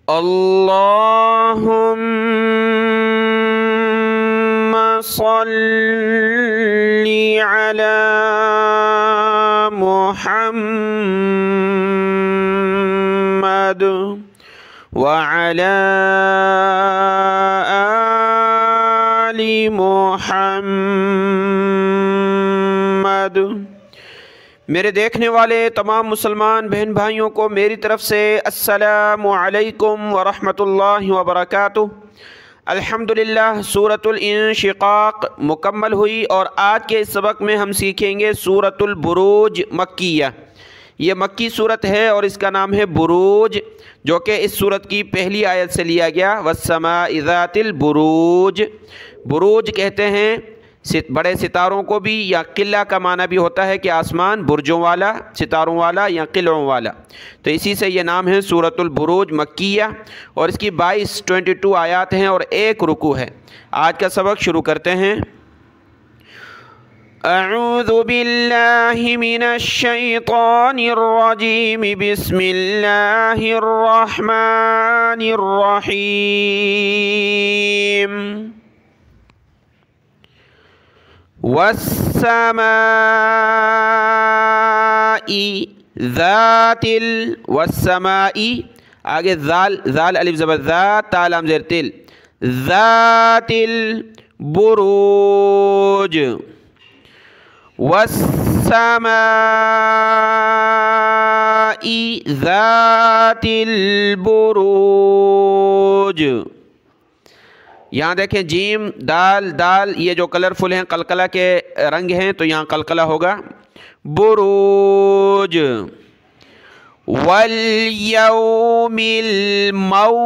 अल्लाहुम्मा सल्ली अला मुहम्मद व अला आलि मुहम्मद। मेरे देखने वाले तमाम मुसलमान बहन भाइयों को मेरी तरफ़ से अस्सलामु अलैकुम व रहमतुल्लाहि व बरकातुहू। अल्हम्दुलिल्लाह सूरतुल इंशिक़ाक़ मुकम्मल हुई और आज के इस सबक में हम सीखेंगे सूरतुल बुरूज मक्किया। ये मक्की सूरत है और इसका नाम है बुरूज, जो कि इस सूरत की पहली आयत से लिया गया। वस्समाइ ज़ातिल बुरूज, बुरूज कहते हैं बड़े सितारों को भी, या किला का माना भी होता है कि आसमान बुर्जों वाला, सितारों वाला या किलों वाला। तो इसी से ये नाम है सूरतुल बुरूज मक्किया और इसकी 22 आयात हैं और 1 रुकू है। आज का सबक शुरू करते हैं। अऊज़ु बिल्लाहि मिनश शैतानिर रजीम, बिस्मिल्लाहिर रहमानिर रहीम। वस्समाई ज़ातिल, वस्समाई आगे ज़ाल, ज़ाल अलिफ ज़बर ज़ा, ता लाम ज़ेर तिल, ज़ातिल बुरूज। वस्समाई ज़ातिल बुरूज। यहाँ देखें जीम दाल दाल, ये जो कलरफुल हैं, कलकला के रंग हैं, तो यहाँ कलकला होगा बुरूज। वल यौमिल मौऊद,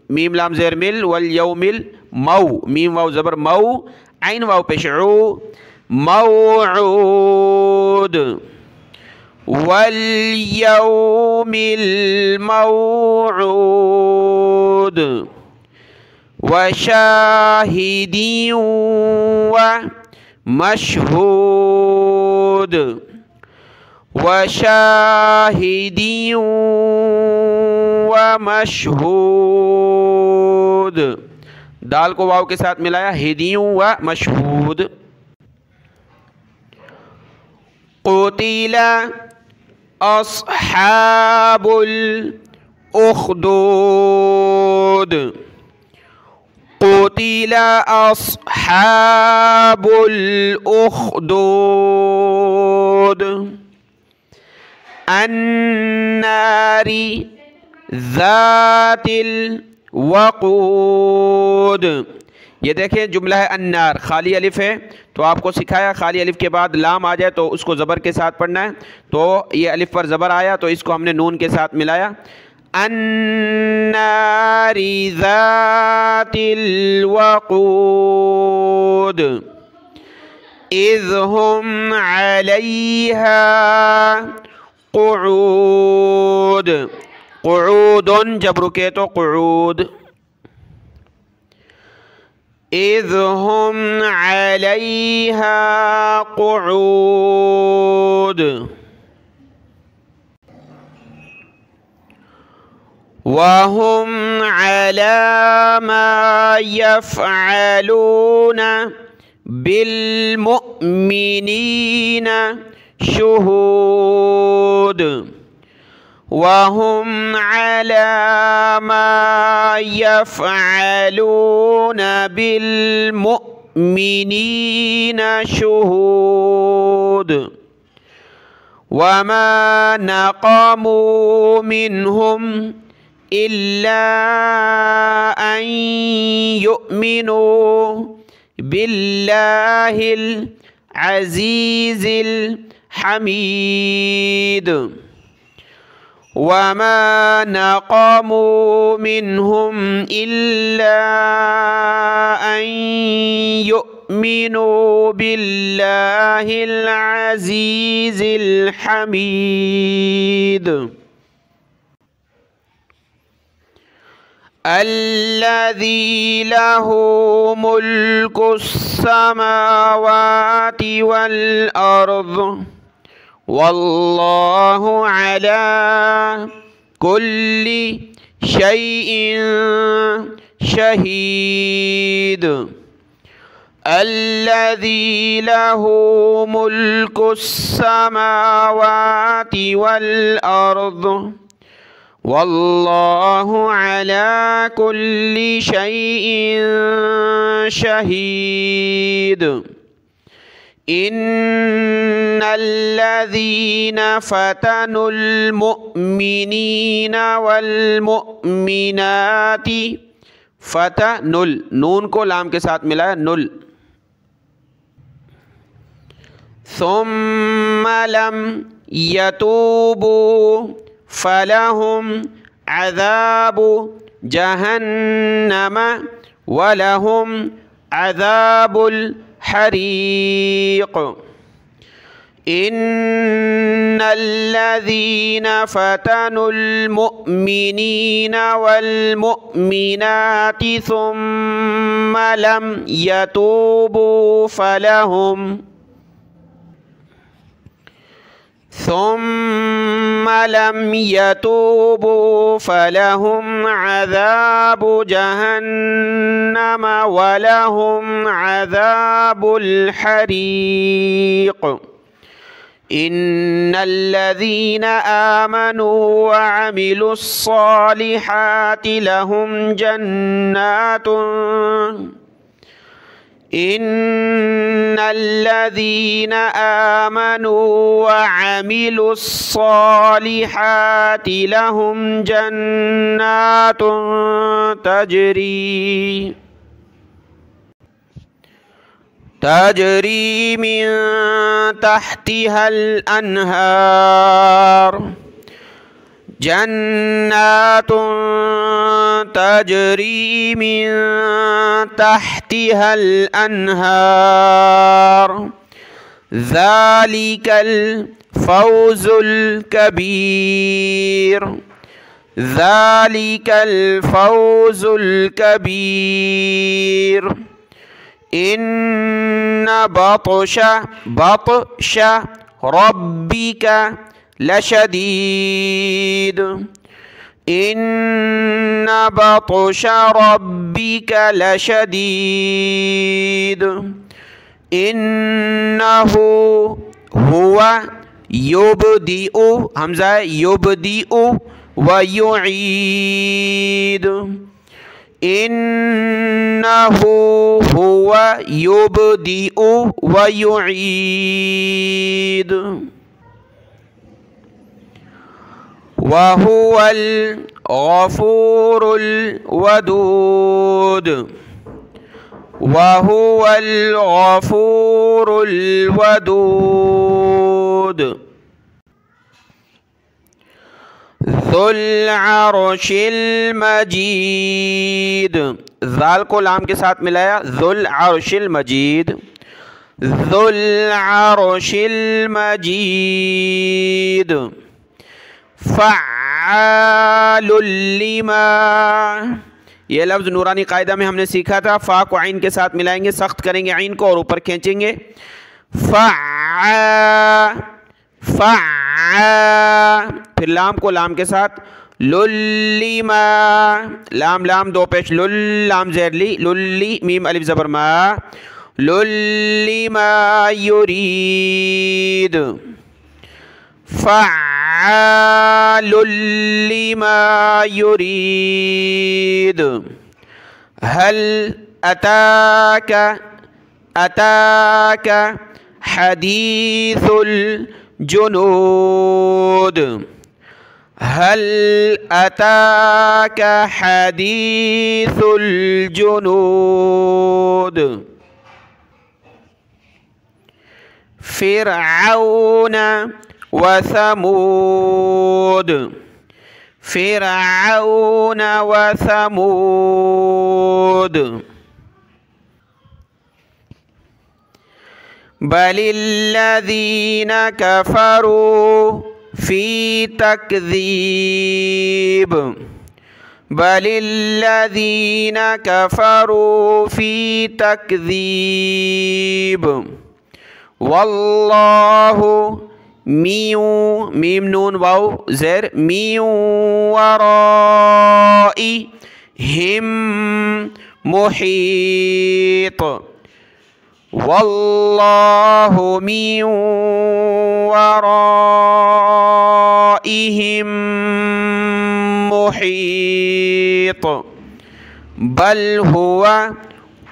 मीम लाम ज़ेर मिल, वल यौमिल मऊ, मीम वाव ज़बर मऊ, ऐन वाव पेश ऊ, मौऊद। वल यौमिल मौऊद व शाहिदीन व मशहूद, व शाहिदीन व मशहूद। दाल को वाव के साथ मिलाया, हिदियों व मशहूद। क़ुतिला अस्हाबुल उख़दूद, क़ुतिला अस्हाबुल उख़दूद। अन्नारी ज़ातिल वक़ूद। ये देखें जुमला है अन्नार, खाली अलिफ है, तो आपको सिखाया खाली अलिफ के बाद लाम आ जाए तो उसको ज़बर के साथ पढ़ना है। तो ये अलिफ पर ज़बर आया तो इसको हमने नून के साथ मिलाया। अन्नारी ज़ातिल वक़ूद इज़ हुम अलैहा क़ुऊद, क़ुऊदुन जब रुके तो क़ुऊद। इज़ हुम अलैहा क़ुऊद वहुम अला मा यफ़अलून बिलमुअ्मिनीन शुहूद, वहुम अला मा यफ़अलून बिलमुअ्मिनीन शुहूद। वमा नक़मू मिनहुम इल्ला अन युमिनू बिल्लाहिल अज़ीज़िल हमीद। वमा नक़मू मिनहुम इल्ला अन युमिनू बिल्लाहिल अज़ीज़िल हमीद। अल्लज़ी लहू मुल्कुस्समावाति वल अर्ज़ वल्लाहु अला कुल्ली शैइन शहीद अल्लज़ी लहू मुल्कुस समावाति वल अर्द वल्लाहु अला कुल्ली शैइन शहीद इन्नल्लज़ीना फ़तनुल मुअ्मिनीना वल मुअ्मिनाति फ़तनुल नून को लाम के साथ मिलाया नुल सुम्मा लम यतूबू फलहुम अज़ाबु जहन्नम वलहुम अज़ाबुल हरीक़ इन्नल्लज़ीना फ़तनुल मुअ्मिनीना वल मुअ्मिनाति सुम्मा लम यतूबू फलहुम अज़ाबु जहन्नम वलहुम अज़ाबुल हरीक़ इन्नल्लज़ीना आमनू व अमिलुस्सालिहाति लहुम जन्नातुन इन्नल्लज़ीना आमनू व अमिलुस्सालिहाति लहुम जन्नातुन तजरी मिन तहतिहल अन्हार जन्नातुन तजरी मिन तहतिहल अन्हार ज़ालिकल फ़ौज़ुल कबीर ज़ालिकल फ़ौज़ुल कबीर इन्ना बत्शा रब्बिका लशदीद इन्ना बत्शा रब्बिका लशदीद इन्नहु हुवा युबदिउ हमज़ा युबदिउ व युईद इन्नहु हुवा युबदिउ व युईद वहुवल गफूरुल वदूद वहुवल गफूरुल वदूद ज़ुल अर्शिल मजीद ज़ाल को लाम के साथ मिलाया ज़ुल अर्शिल मजीद ज़ुल अर्शिल मजीद फ़अलुल लिमा ये लफ्ज़ नूरानी कायदा में हमने सीखा था। फ़ा को आइन के साथ मिलाएंगे, सख्त करेंगे आइन को और ऊपर खींचेंगे। फ़ा फिर लाम को लाम के साथ लुल्लिमा लाम लाम दो पेश लुल लाम ज़ेरली लुल्ली मीम अलिफ ज़बर मा लुल्लिमा युरीद फ़अलुल लिमा युरीद हल अताका हदीसुल जुनूद हल अताका हदीसुल जुनूद फ़िरऔन व समूद फ़िरऔन व समूद बलिल्लज़ीन कफ़रू फ़ी तकज़ीब बलिल्लज़ीन कफ़रू फ़ी तकज़ीब वल्लाहु मीयू मीम नून वाव ज़ेर मीयू वराई हिम मुहीत वल्लाहु मिन वराइहिम मुहीत बल हुवा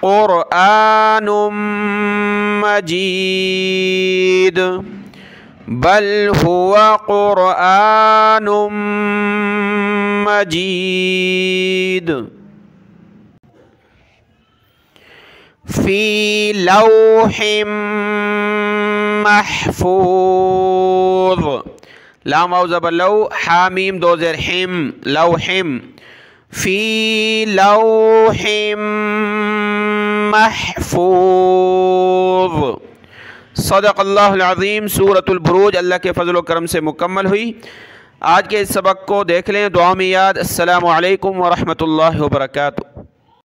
क़ुरआनुम मजीद बल हुवा क़ुरआनुम मजीद फ़ी लौहिम महफूज़ लाम वाव ज़बर लौ हामीम दो ज़ेर हिम लौहिम फ़ी लौहिम महफूज़। सदक़ल्लाहुल अज़ीम। सूरतुल बुरूज अल्लाह के फ़ज़ल व करम से मुकम्मल हुई। आज के इस सबक को देख लें, दुआ में याद। अस्सलामु अलैकुम व रहमतुल्लाहि व बरकातुहू।